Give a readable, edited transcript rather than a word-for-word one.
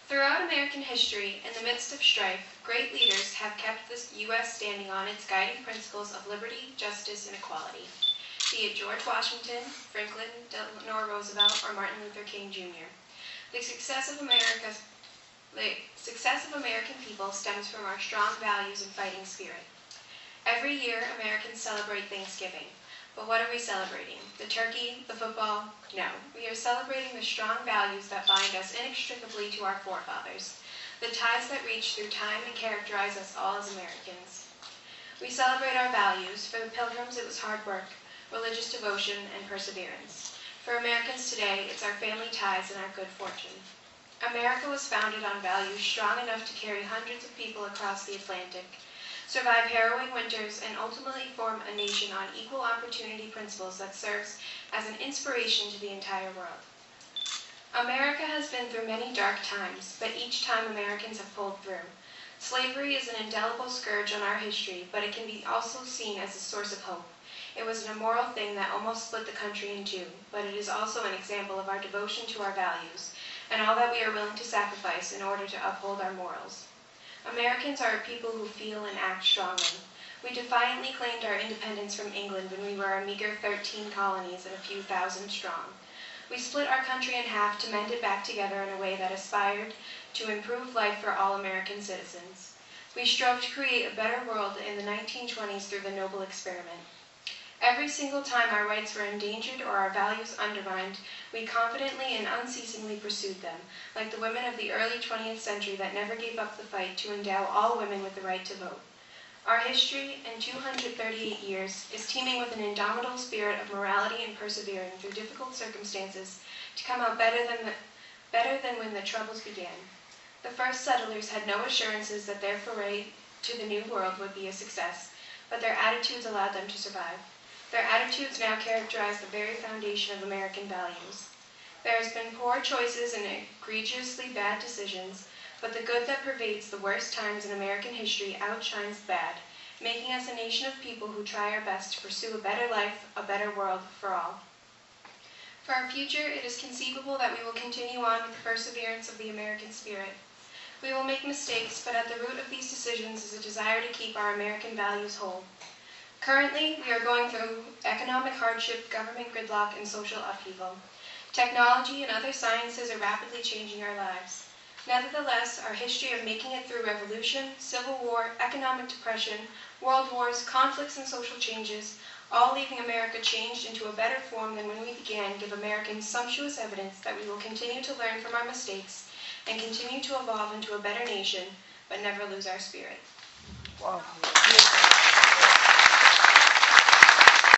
Throughout American history, in the midst of strife, great leaders have kept the U.S. standing on its guiding principles of liberty, justice, and equality. Be it George Washington, Franklin Delano Roosevelt, or Martin Luther King, Jr. The success of American people stems from our strong values and fighting spirit. Every year, Americans celebrate Thanksgiving. But what are we celebrating? The turkey? The football? No. We are celebrating the strong values that bind us inextricably to our forefathers, the ties that reach through time and characterize us all as Americans. We celebrate our values. For the Pilgrims, it was hard work, religious devotion, and perseverance. For Americans today, it's our family ties and our good fortune. America was founded on values strong enough to carry hundreds of people across the Atlantic, survive harrowing winters, and ultimately form a nation on equal opportunity principles that serves as an inspiration to the entire world. America has been through many dark times, but each time Americans have pulled through. Slavery is an indelible scourge on our history, but it can be also seen as a source of hope. It was an immoral thing that almost split the country in two, but it is also an example of our devotion to our values, and all that we are willing to sacrifice in order to uphold our morals. Americans are a people who feel and act strongly. We defiantly claimed our independence from England when we were a meager 13 colonies and a few thousand strong. We split our country in half to mend it back together in a way that aspired to improve life for all American citizens. We strove to create a better world in the 1920s through the noble experiment. Every single time our rights were endangered or our values undermined, we confidently and unceasingly pursued them, like the women of the early 20th century that never gave up the fight to endow all women with the right to vote. Our history, in 238 years, is teeming with an indomitable spirit of morality and persevering through difficult circumstances to come out better than when the troubles began. The first settlers had no assurances that their foray to the New World would be a success, but their attitudes allowed them to survive. Their attitudes now characterize the very foundation of American values. There has been poor choices and egregiously bad decisions, but the good that pervades the worst times in American history outshines the bad, making us a nation of people who try our best to pursue a better life, a better world for all. For our future, it is conceivable that we will continue on with the perseverance of the American spirit. We will make mistakes, but at the root of these decisions is a desire to keep our American values whole. Currently, we are going through economic hardship, government gridlock, and social upheaval. Technology and other sciences are rapidly changing our lives. Nevertheless, our history of making it through revolution, civil war, economic depression, world wars, conflicts, and social changes, all leaving America changed into a better form than when we began, give Americans sumptuous evidence that we will continue to learn from our mistakes and continue to evolve into a better nation, but never lose our spirit. Wow.